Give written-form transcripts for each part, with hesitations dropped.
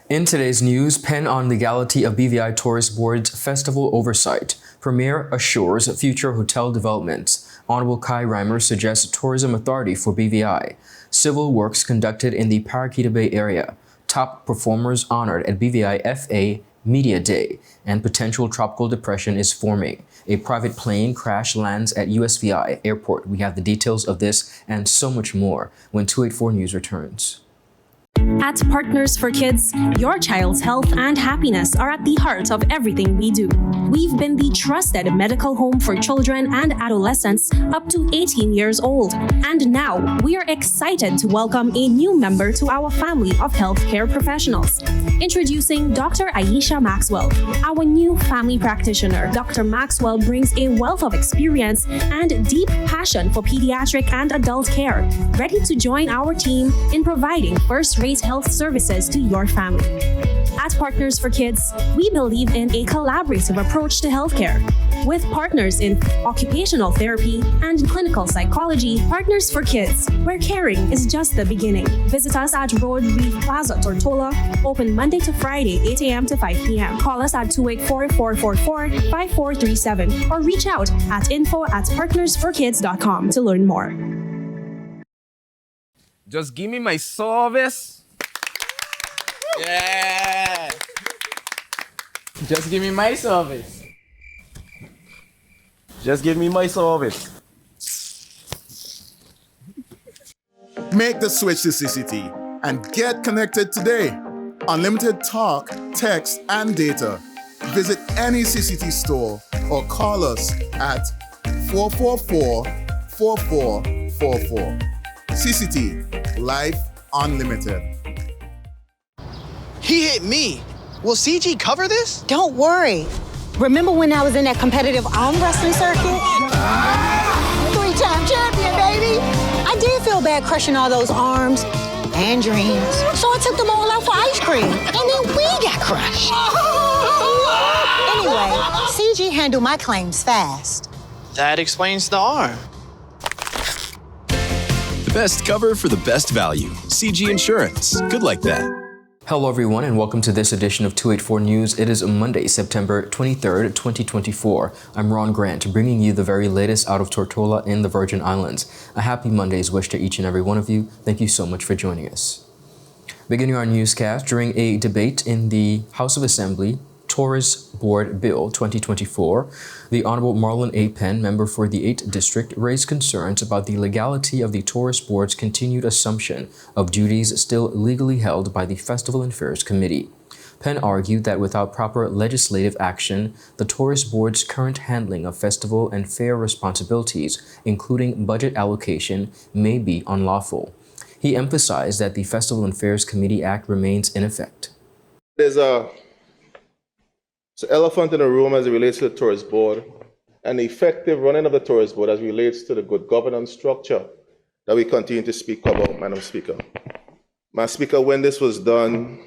In today's news, PENN on legality of BVI Tourist Board's festival oversight. Premier assures future hotel developments. Honorable Kai RYMER suggests tourism authority for BVI. Civil works conducted in the PARAQUITA Bay area. Top performers honored at BVIFA Media Day. And potential tropical depression is forming. A private plane crash lands at USVI airport. We have the details of this and so much more when 284 News returns. At Partners for Kids, your child's health and happiness are at the heart of everything we do. We've been the trusted medical home for children and adolescents up to 18 years old. And now, we are excited to welcome a new member to our family of healthcare professionals. Introducing Dr. Aisha Maxwell, our new family practitioner. Dr. Maxwell brings a wealth of experience and deep passion for pediatric and adult care, ready to join our team in providing first-rate health services to your family. At Partners for Kids, we believe in a collaborative approach to healthcare. With partners in occupational therapy and clinical psychology, Partners for Kids, where caring is just the beginning. Visit us at Road Reef Plaza, Tortola, open Monday to Friday, 8 a.m. to 5 p.m. Call us at 284-444-5437 or reach out at info@partnersforkids.com to learn more. Just give me my service. Yeah. Just give me my service. Just give me my service. Make the switch to CCT and get connected today. Unlimited talk, text, and data. Visit any CCT store or call us at 444-4444. CCT, Life Unlimited. He hit me. Will CG cover this? Don't worry. Remember when I was in that competitive arm wrestling circuit? Three-time champion, baby. I did feel bad crushing all those arms and dreams. So I took them all out for ice cream. And then we got crushed. Anyway, CG handled my claims fast. That explains the arm. The best cover for the best value. CG Insurance. Good like that. Hello everyone and welcome to this edition of 284 News. It is Monday, September 23rd, 2024. I'm Ron Grant, bringing you the very latest out of Tortola in the Virgin Islands. A happy Monday's wish to each and every one of you. Thank you so much for joining us. Beginning our newscast, during a debate in the House of Assembly, Tourist Board Bill 2024, the Honorable Marlon A. PENN, member for the 8th District, raised concerns about the legality of the Tourist Board's continued assumption of duties still legally held by the Festival and Fairs Committee. PENN argued that without proper legislative action, the Tourist Board's current handling of festival and fair responsibilities, including budget allocation, may be unlawful. He emphasized that the Festival and Fairs Committee Act remains in effect. There's an elephant in the room as it relates to the Tourist Board and the effective running of the Tourist Board as it relates to the good governance structure that we continue to speak about, Madam Speaker. Madam Speaker, when this was done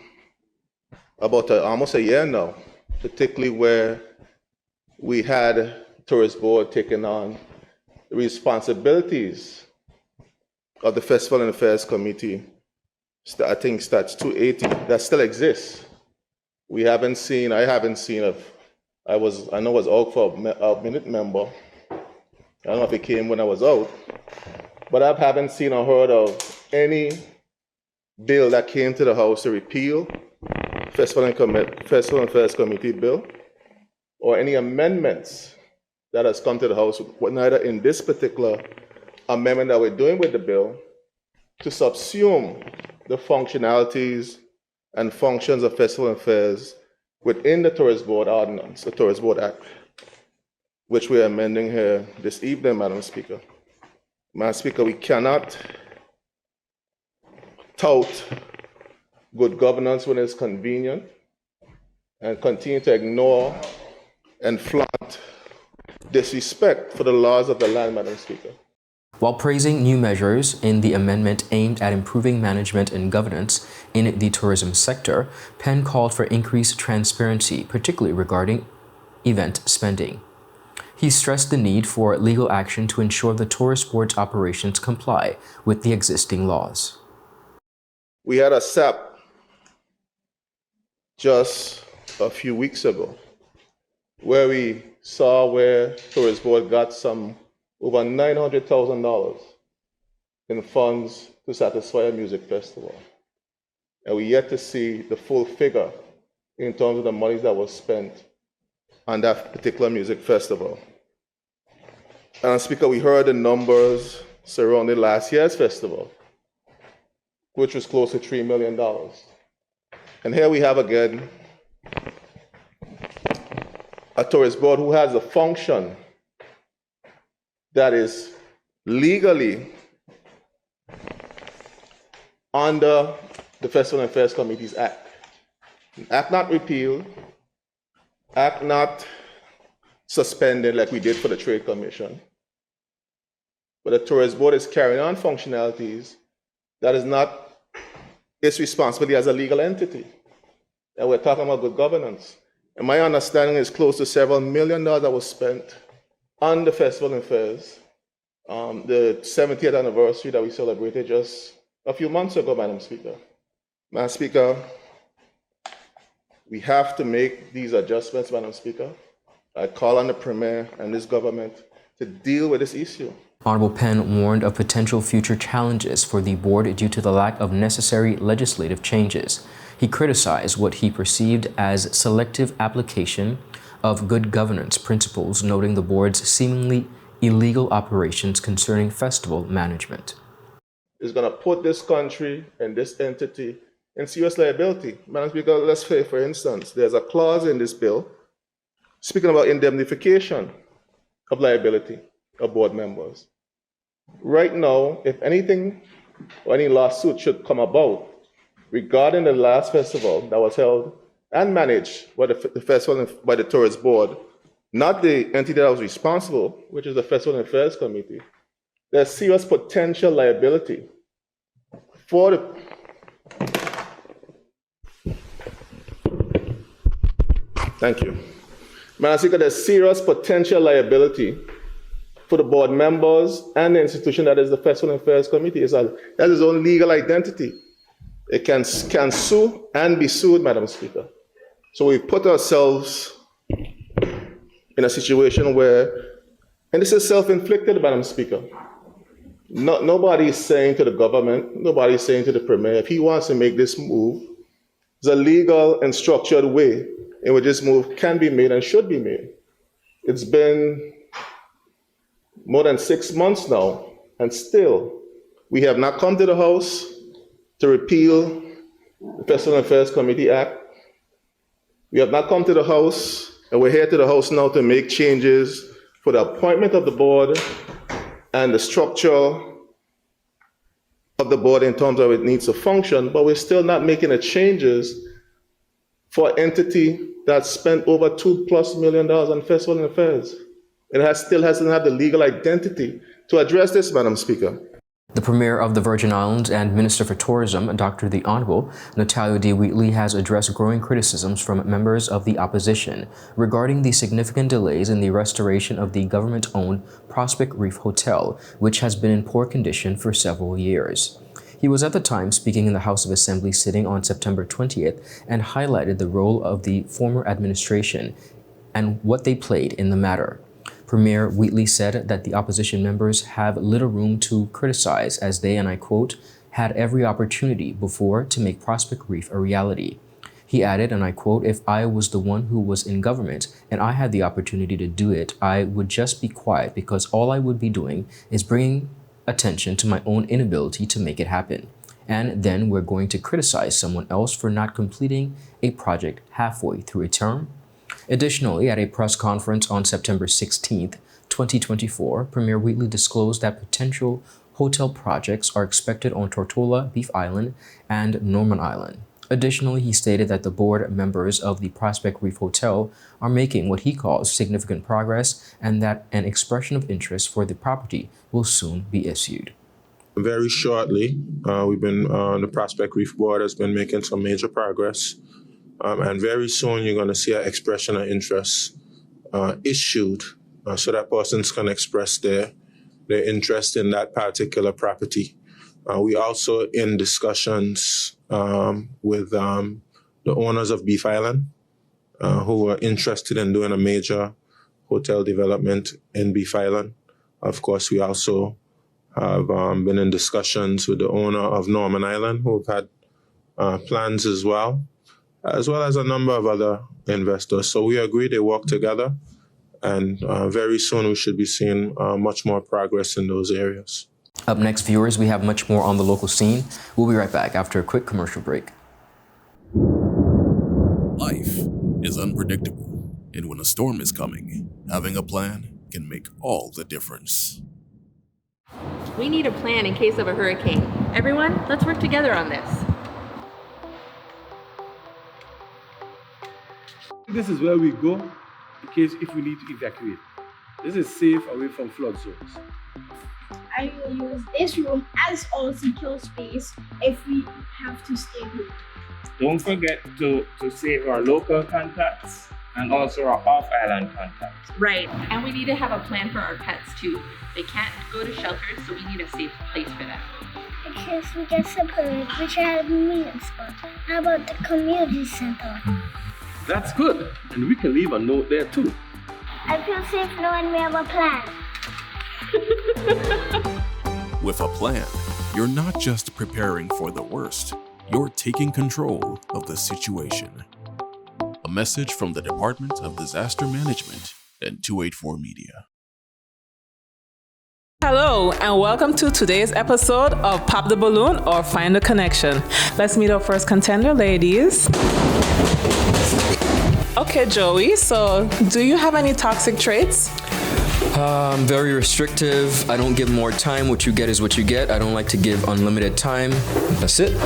about almost a year now, particularly where we had Tourist Board taking on the responsibilities of the Festival and Affairs Committee, I think Stats 280, that still exists. I haven't seen, I know I was out for a minute member. I don't know if it came when I was out, but I haven't seen or heard of any bill that came to the House to repeal Festival and Affairs Committee bill, or any amendments that has come to the House, neither in this particular amendment that we're doing with the bill, to subsume the functionalities and functions of Festival and Fairs within the Tourist Board Ordinance, the Tourist Board Act, which we are amending here this evening, Madam Speaker. Madam Speaker, we cannot tout good governance when it's convenient and continue to ignore and flaunt disrespect for the laws of the land, Madam Speaker. While praising new measures in the amendment aimed at improving management and governance in the tourism sector, PENN called for increased transparency, particularly regarding event spending. He stressed the need for legal action to ensure the Tourist Board's operations comply with the existing laws. We had a SAP just a few weeks ago, where we saw where Tourist Board got some over $900,000 in funds to satisfy a music festival. And we yet to see the full figure in terms of the money that was spent on that particular music festival. And Speaker, we heard the numbers surrounding last year's festival, which was close to $3 million. And here we have again a tourist board who has a function that is legally under the Festival and Fairs Committees Act. Act not repealed, act not suspended like we did for the Trade Commission. But the tourist board is carrying on functionalities that is not its responsibility as a legal entity. And we're talking about good governance. And my understanding is close to several $1 million that was spent on the Festival and Fairs, the 70th anniversary that we celebrated just a few months ago, Madam Speaker. Madam Speaker, we have to make these adjustments, Madam Speaker. I call on the Premier and this government to deal with this issue. Honorable PENN warned of potential future challenges for the board due to the lack of necessary legislative changes. He criticized what he perceived as selective application of good governance principles, noting the board's seemingly illegal operations concerning festival management. It's going to put this country and this entity in serious liability. Madam Speaker, let's say, for instance, there's a clause in this bill speaking about indemnification of liability of board members. Right now, if anything or any lawsuit should come about regarding the last festival that was held and managed by the festival and by the tourist board, not the entity that was responsible, which is the Festival and Affairs Committee, there's serious potential liability for the Thank you. Madam Speaker, there's serious potential liability for the board members and the institution that is the Festival and Affairs Committee. It has its own legal identity. It can sue and be sued, Madam Speaker. So we put ourselves in a situation where, and this is self-inflicted, Madam Speaker. Nobody is saying to the government, nobody is saying to the Premier, if he wants to make this move, there's a legal and structured way in which this move can be made and should be made. It's been more than 6 months now, and still we have not come to the House to repeal the Festival and Affairs Committee Act. We have not come to the House, and we're here to the House now to make changes for the appointment of the board and the structure of the board in terms of it needs to function, but we're still not making the changes for an entity that spent over $2+ million on Festival and Affairs. It still hasn't had the legal identity to address this, Madam Speaker. The Premier of the Virgin Islands and Minister for Tourism, Dr. the Honorable Natalia D. Wheatley, has addressed growing criticisms from members of the opposition regarding the significant delays in the restoration of the government-owned Prospect Reef Hotel, which has been in poor condition for several years. He was at the time speaking in the House of Assembly sitting on September 20th and highlighted the role of the former administration and what they played in the matter. Premier Wheatley said that the opposition members have little room to criticize as they, and I quote, had every opportunity before to make Prospect Reef a reality. He added, and I quote, if I was the one who was in government and I had the opportunity to do it, I would just be quiet because all I would be doing is bringing attention to my own inability to make it happen. And then we're going to criticize someone else for not completing a project halfway through a term. Additionally, at a press conference on September 16th, 2024, Premier Wheatley disclosed that potential hotel projects are expected on Tortola, Beef Island, and Norman Island. Additionally, he stated that the board members of the Prospect Reef Hotel are making what he calls significant progress and that an expression of interest for the property will soon be issued. Very shortly, the Prospect Reef Board has been making some major progress. And very soon you're going to see an expression of interest issued so that persons can express their interest in that particular property. We also in discussions with the owners of Beef Island, who were interested in doing a major hotel development in Beef Island. Of course, we also have been in discussions with the owner of Norman Island, who have had plans as well as a number of other investors. So we agree they work together, and very soon we should be seeing much more progress in those areas. Up next, viewers, we have much more on the local scene. We'll be right back after a quick commercial break. Life is unpredictable, and when a storm is coming, having a plan can make all the difference. We need a plan in case of a hurricane. Everyone, let's work together on this. This is where we go in case if we need to evacuate. This is safe away from flood zones. I will use this room as our secure space if we have to stay home. Don't forget to save our local contacts and also our off-island contacts. Right, and we need to have a plan for our pets too. They can't go to shelters, so we need a safe place for them. In case we get separated, we should have a meeting spot. How about the community center? That's good, and we can leave a note there too. I feel safe knowing we have a plan. With a plan, you're not just preparing for the worst, you're taking control of the situation. A message from the Department of Disaster Management and 284 Media. Hello, and welcome to today's episode of Pop the Balloon or Find the Connection. Let's meet our first contender, ladies. Okay, Joey, so do you have any toxic traits? I'm very restrictive. I don't give more time. What you get is what you get. I don't like to give unlimited time. That's it.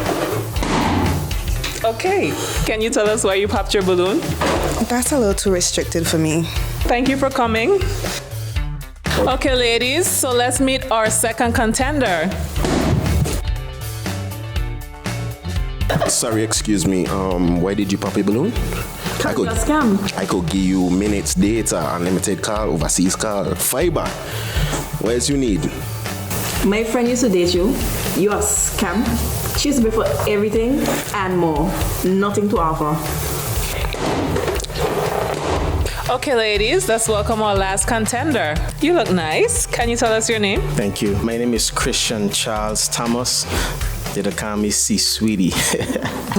Okay, can you tell us why you popped your balloon? That's a little too restricted for me. Thank you for coming. Okay, ladies, so let's meet our second contender. Sorry, excuse me. Why did you pop a balloon? I could give you minutes, data, unlimited call, overseas call, fiber. What else you need? My friend used to date you. You are scam. She used to pay for everything and more. Nothing to offer. Okay, ladies, let's welcome our last contender. You look nice. Can you tell us your name? Thank you. My name is Christian Charles Thomas. They call me C Sweetie.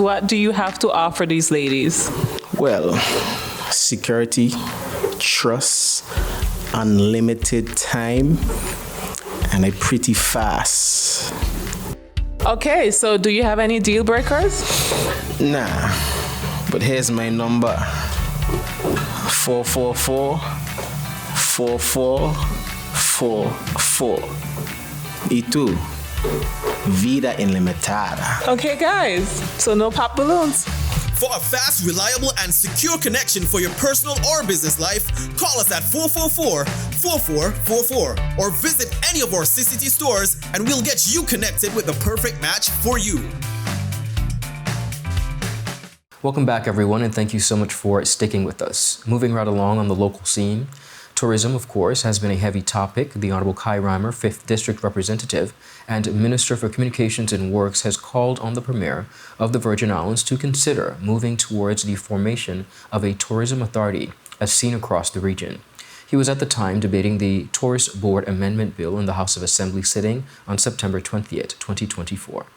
What do you have to offer these ladies? Well, security, trust, unlimited time, and a pretty fast. Okay, so do you have any deal breakers? Nah, but here's my number. 444-4444. Y tú, vida ilimitada. Okay, guys, so no pop balloons. For a fast, reliable, and secure connection for your personal or business life, call us at 444-4444 or visit any of our CCT stores and we'll get you connected with the perfect match for you. Welcome back, everyone, and thank you so much for sticking with us. Moving right along on the local scene, tourism, of course, has been a heavy topic. The Honorable Kai RYMER, 5th District Representative and Minister for Communications and Works, has called on the Premier of the Virgin Islands to consider moving towards the formation of a tourism authority as seen across the region. He was at the time debating the Tourist Board Amendment Bill in the House of Assembly sitting on September 20th, 2024.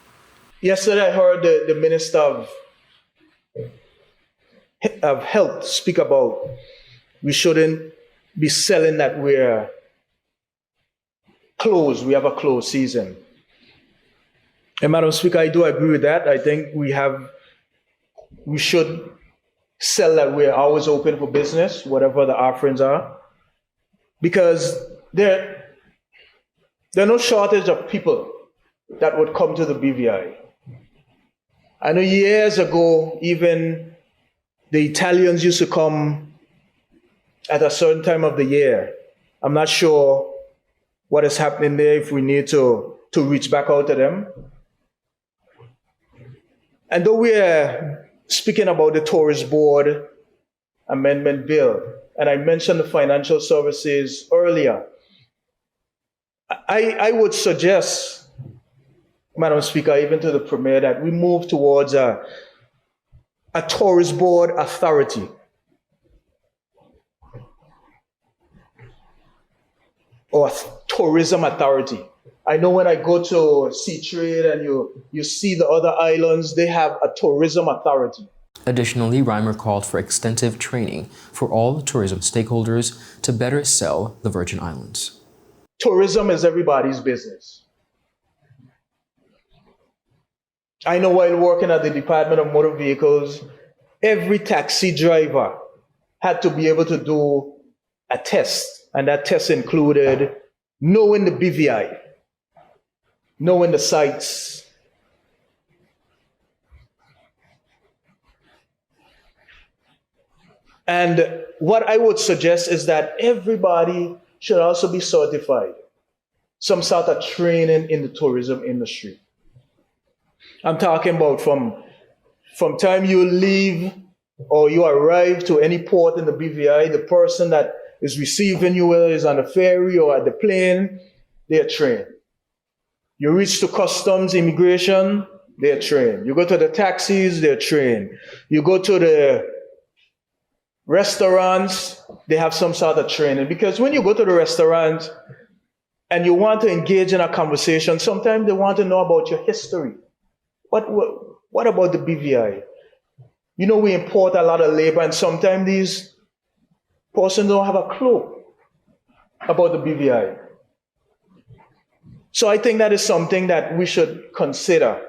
Yesterday, I heard the Minister of Health speak about we shouldn't be selling that we're closed, we have a closed season. And Madam Speaker, I do agree with that. I think we should sell that we're always open for business, whatever the offerings are, because there are no shortage of people that would come to the BVI. I know years ago, even the Italians used to come at a certain time of the year. I'm not sure what is happening there, if we need to reach back out to them. And though we're speaking about the Tourist Board Amendment Bill, and I mentioned the financial services earlier, I would suggest, Madam Speaker, even to the Premier, that we move towards a a tourist board authority. Or tourism authority. I know when I go to Sea Trade and you see the other islands, they have a tourism authority. Additionally, RYMER called for extensive training for all tourism stakeholders to better sell the Virgin Islands. Tourism is everybody's business. I know while working at the Department of Motor Vehicles, every taxi driver had to be able to do a test. And that test included knowing the BVI, knowing the sites. And what I would suggest is that everybody should also be certified, some sort of training in the tourism industry. I'm talking about from time you leave or you arrive to any port in the BVI, the person that is receiving you, whether it's on the ferry or at the plane, they are trained. You reach to customs, immigration, they are trained. You go to the taxis, they're trained. You go to the restaurants, they have some sort of training. Because when you go to the restaurant and you want to engage in a conversation, sometimes they want to know about your history. What about the BVI? You know, we import a lot of labor, and sometimes these persons don't have a clue about the BVI. So I think that is something that we should consider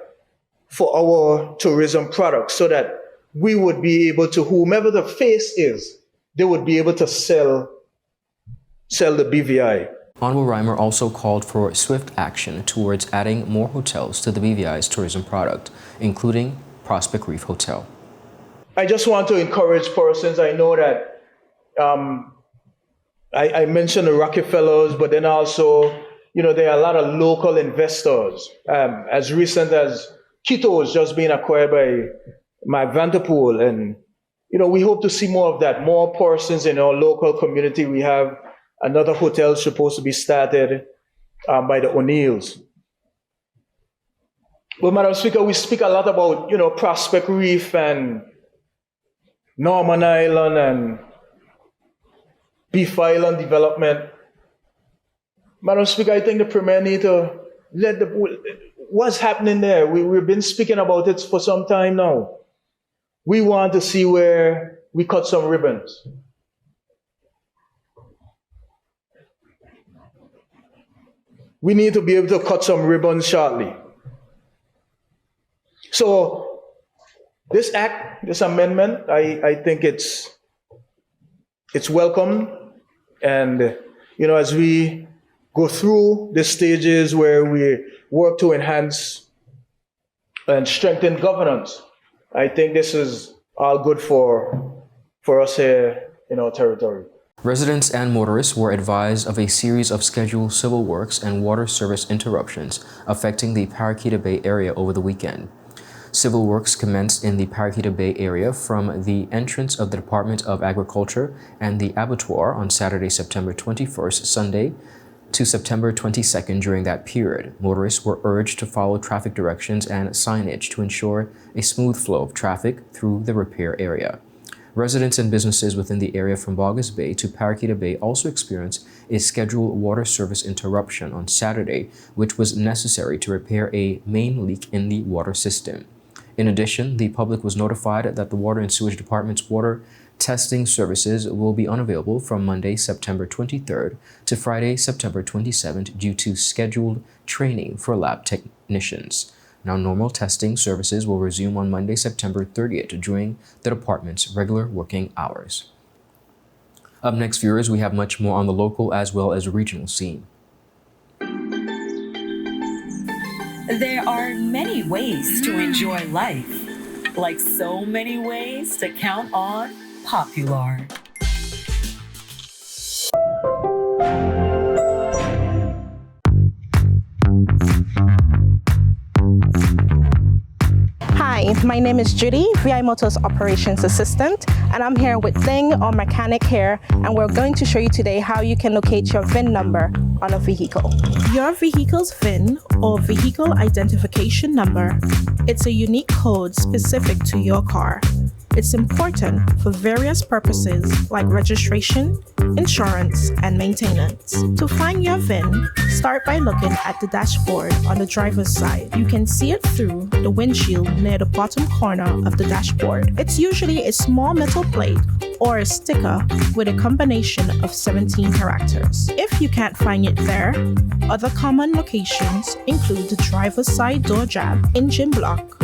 for our tourism products, so that we would be able to, whomever the face is, they would be able to sell the BVI. Honorable RYMER also called for swift action towards adding more hotels to the BVI's tourism product, including Prospect Reef Hotel. I just want to encourage persons. I know that I mentioned the Rockefellers, but then also, you know, there are a lot of local investors. As recent as Quito is just being acquired by Vanderpool, and you know, we hope to see more of that. More persons in our local community. We have another hotel supposed to be started by the O'Neills. Well, Madam Speaker, we speak a lot about, you know, Prospect Reef and Norman Island and Beef Island development. Madam Speaker, I think the Premier need to let what's happening there. We've been speaking about it for some time now. We want to see where we cut some ribbons. We need to be able to cut some ribbons shortly. So this act, this amendment, I think it's welcome. And you know, as we go through the stages where we work to enhance and strengthen governance, I think this is all good for us here in our territory. Residents and motorists were advised of a series of scheduled civil works and water service interruptions affecting the Paraquita Bay area over the weekend. Civil works commenced in the Paraquita Bay area from the entrance of the Department of Agriculture and the abattoir on Saturday, September 21st, Sunday, to September 22nd. During that period, motorists were urged to follow traffic directions and signage to ensure a smooth flow of traffic through the repair area. Residents and businesses within the area from Bogus Bay to Paraquita Bay also experienced a scheduled water service interruption on Saturday, which was necessary to repair a main leak in the water system. In addition, the public was notified that the Water and Sewage Department's water testing services will be unavailable from Monday, September 23rd to Friday, September 27th due to scheduled training for lab technicians. Now, normal testing services will resume on Monday, September 30th during the department's regular working hours. Up next, viewers, we have much more on the local as well as regional scene. There are many ways to enjoy life, like so many ways to count on Popular. Hi, my name is Judy, VI Motors Operations Assistant and I'm here with Thing, our mechanic here, and we're going to show you today how you can locate your VIN number on a vehicle. Your vehicle's VIN, or vehicle identification number, it's a unique code specific to your car. It's important for various purposes like registration, insurance, and maintenance. To find your VIN, start by looking at the dashboard on the driver's side. You can see it through the windshield near the bottom corner of the dashboard. It's usually a small metal plate or a sticker with a combination of 17 characters. If you can't find it there, other common locations include the driver's side door jamb, engine block,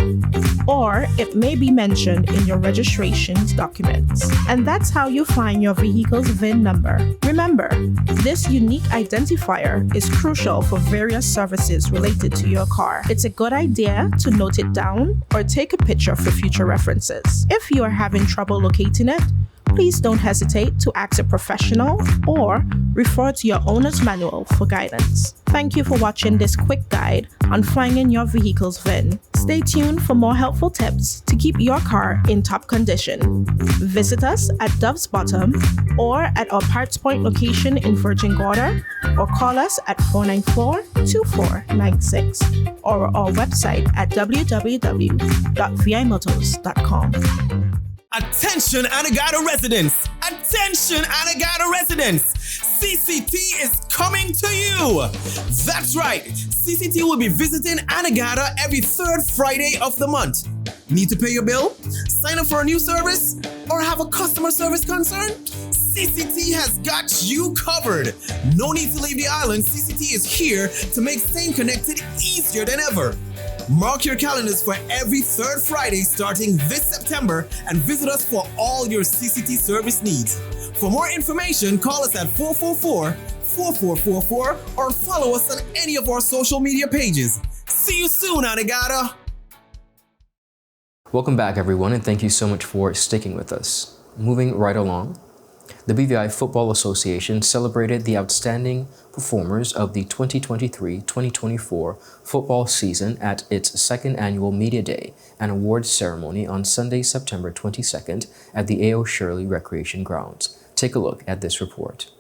or it may be mentioned in your registration's documents. And that's how you find your vehicle's VIN number. Remember, this unique identifier is crucial for various services related to your car. It's a good idea to note it down or take a picture for future references. If you are having trouble locating it, please don't hesitate to ask a professional or refer to your owner's manual for guidance. Thank you for watching this quick guide on finding your vehicle's VIN. Stay tuned for more helpful tips to keep your car in top condition. Visit us at Dove's Bottom or at our Parts Point location in Virgin Gorda, or call us at 494-2496 or our website at www.vimotors.com. Attention Anegada residents! Attention Anegada residents! CCT is coming to you! That's right! CCT will be visiting Anegada every third Friday of the month. Need to pay your bill? Sign up for a new service? Or have a customer service concern? CCT has got you covered! No need to leave the island. CCT is here to make staying connected easier than ever. Mark your calendars for every third Friday starting this September and visit us for all your CCT service needs. For more information, call us at 444-4444 or follow us on any of our social media pages. See you soon, Anegada! Welcome back, everyone, and thank you so much for sticking with us. Moving right along, the BVI Football Association celebrated the outstanding performers of the 2023-2024 football season at its second annual Media Day and Awards ceremony on Sunday, September 22nd at the A.O. Shirley Recreation Grounds. Take a look at this report.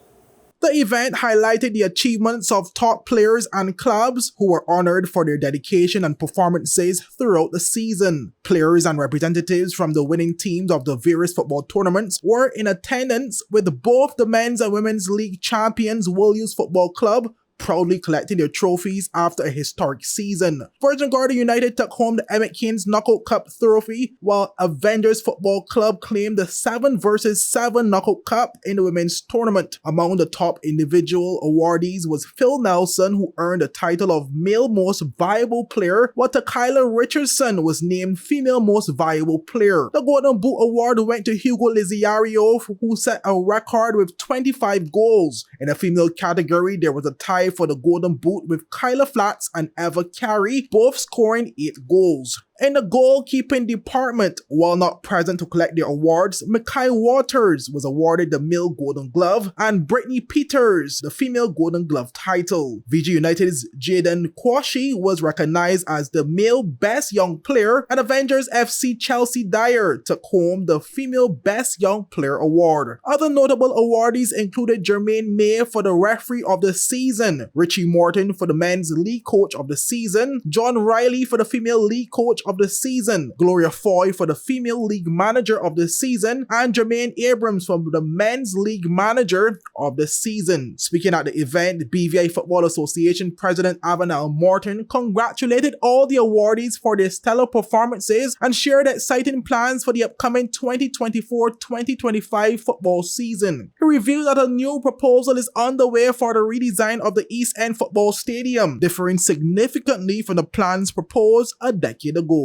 The event highlighted the achievements of top players and clubs who were honored for their dedication and performances throughout the season. Players and representatives from the winning teams of the various football tournaments were in attendance, with both the men's and women's league champions World Youth Football Club proudly collecting their trophies after a historic season. Virgin Gorda United took home the Emmett Keynes Knockout Cup trophy, while Avengers Football Club claimed the 7 vs 7 Knockout Cup in the women's tournament. Among the top individual awardees was Phil Nelson, who earned the title of Male Most Valuable Player, while Kyla Richardson was named Female Most Valuable Player. The Golden Boot Award went to Hugo Liziario, who set a record with 25 goals. In the female category, there was a tie for the Golden Boot with Kyla Flats and Eva Carey, both scoring 8 goals. In the goalkeeping department, while not present to collect their awards, Mackay Waters was awarded the male Golden Glove and Brittany Peters the female Golden Glove title. VG United's Jaden Kwashi was recognized as the male Best Young Player, and Avengers FC Chelsea Dyer took home the female Best Young Player award. Other notable awardees included Jermaine May for the referee of the season, Richie Morton for the men's league coach of the season, John Riley for the female league coach of the season, Gloria Foy for the female league manager of the season, and Jermaine Abrams for the men's league manager of the season. Speaking at the event, the BVI Football Association President Avanel Morton congratulated all the awardees for their stellar performances and shared exciting plans for the upcoming 2024-2025 football season. He revealed that a new proposal is underway for the redesign of the East End Football Stadium, differing significantly from the plans proposed a decade ago.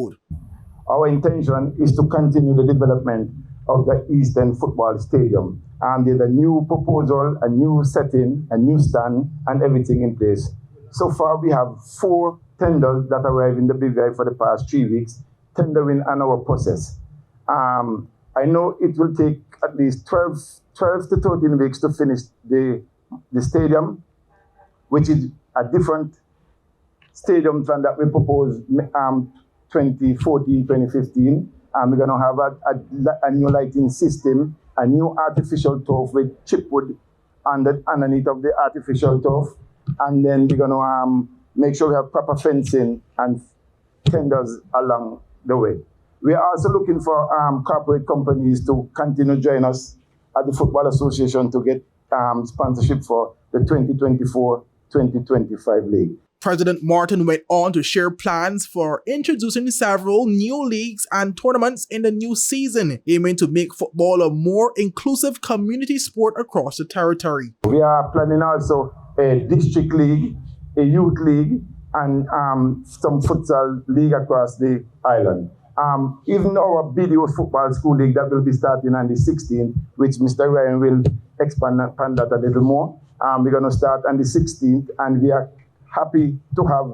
Our intention is to continue the development of the East End Football Stadium. There's a new proposal, a new setting, a new stand, and everything in place. So far, we have 4 tenders that arrived in the BVI for the past 3 weeks, tendering on our process. I know it will take at least 12 to 13 weeks to finish the stadium, which is a different stadium plan that we proposed 2014, 2015. We're going to have a new lighting system, a new artificial turf with chipwood underneath of the artificial turf. And then we're going to make sure we have proper fencing and tenders along the way. We are also looking for corporate companies to continue join us at the Football Association to get sponsorship for the 2024-2025 league. President Martin went on to share plans for introducing several new leagues and tournaments in the new season, aiming to make football a more inclusive community sport across the territory. We are planning also a district league, a youth league, and some futsal league across the island. Even our BDO football school league that will be starting on the 16th, which Mr. Ryan will expand that a little more. We're going to start on the 16th, and we are happy to have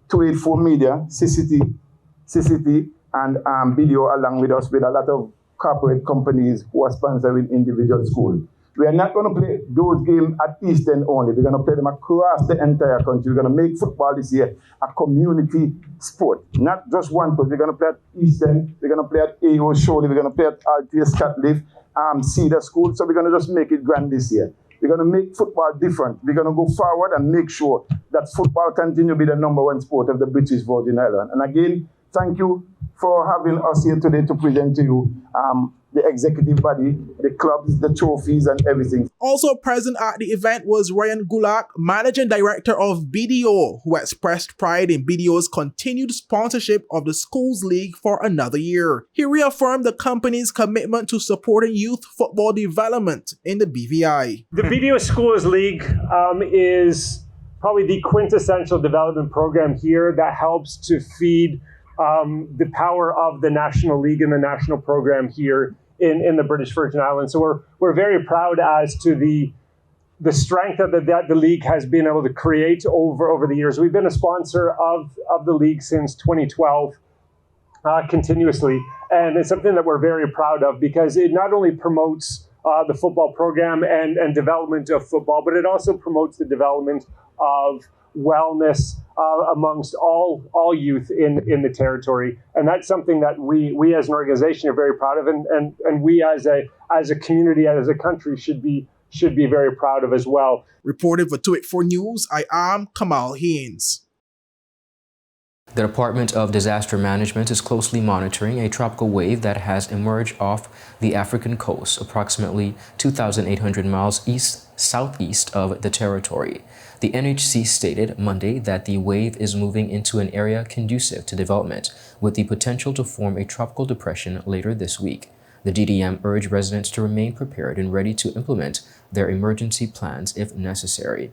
284 Media, CCT, and BDO along with us with a lot of corporate companies who are sponsoring individual schools. We are not going to play those games at East End only. We're going to play them across the entire country. We're going to make football this year a community sport, not just one place. We're going to play at East End, we're going to play at AO Shirley, we're going to play at RTS Catliff, Cedar School. So we're going to just make it grand this year. We're going to make football different. We're going to go forward and make sure that football continue to be the #1 sport of the British Virgin Islands. And again, thank you for having us here today to present to you the executive body, the clubs, the trophies, and everything. Also present at the event was Ryan Gulak, Managing Director of BDO, who expressed pride in BDO's continued sponsorship of the Schools League for another year. He reaffirmed the company's commitment to supporting youth football development in the BVI. The BDO Schools League is probably the quintessential development program here that helps to feed the power of the National League and the national program here in the British Virgin Islands. So we're very proud as to the strength that the league has been able to create over the years. We've been a sponsor of the league since 2012 continuously, and it's something that we're very proud of because it not only promotes the football program and development of football, but it also promotes the development of wellness amongst all youth in the territory, and that's something that we as an organization are very proud of, and we as a community, as a country, should be very proud of as well. Reported for 284 News, I am Kamal Haynes. The Department of Disaster Management is closely monitoring a tropical wave that has emerged off the African coast, approximately 2,800 miles southeast of the territory. The NHC stated Monday that the wave is moving into an area conducive to development, with the potential to form a tropical depression later this week. The DDM urged residents to remain prepared and ready to implement their emergency plans if necessary.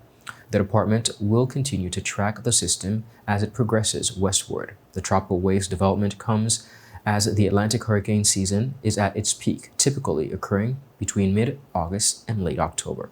The department will continue to track the system as it progresses westward. The tropical wave's development comes as the Atlantic hurricane season is at its peak, typically occurring between mid-August and late October.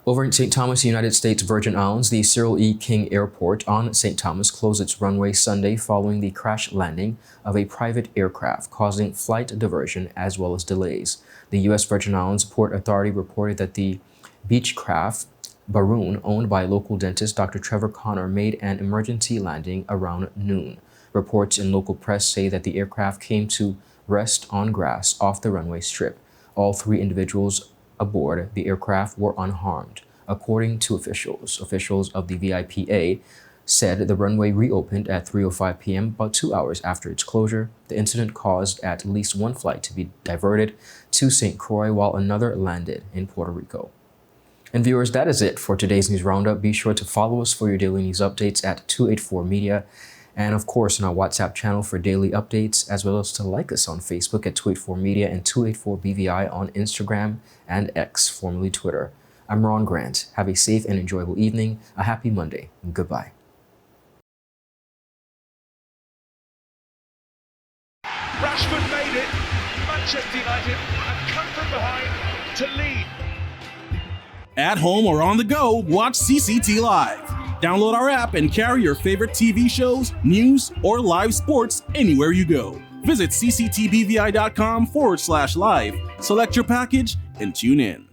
Over in St. Thomas, United States Virgin Islands, the Cyril E. King Airport on St. Thomas closed its runway Sunday following the crash landing of a private aircraft, causing flight diversion as well as delays. The U.S. Virgin Islands Port Authority reported that the Beechcraft Baroon, owned by local dentist Dr. Trevor Connor, made an emergency landing around noon. Reports in local press say that the aircraft came to rest on grass off the runway strip. All 3 individuals aboard the aircraft were unharmed. According to officials of the BVIFA said the runway reopened at 3:05 p.m., about 2 hours after its closure. The incident caused at least 1 flight to be diverted to St. Croix while another landed in Puerto Rico. And viewers, that is it for today's News Roundup. Be sure to follow us for your daily news updates at 284 Media, and of course on our WhatsApp channel for daily updates, as well as to like us on Facebook at 284 Media and 284 BVI on Instagram and X, formerly Twitter. I'm Ron Grant. Have a safe and enjoyable evening, a happy Monday, and goodbye. Rashford made it. Manchester United have come from behind to lead. At home or on the go, watch CCT Live. Download our app and carry your favorite TV shows, news, or live sports anywhere you go. Visit cctbvi.com/live, select your package, and tune in.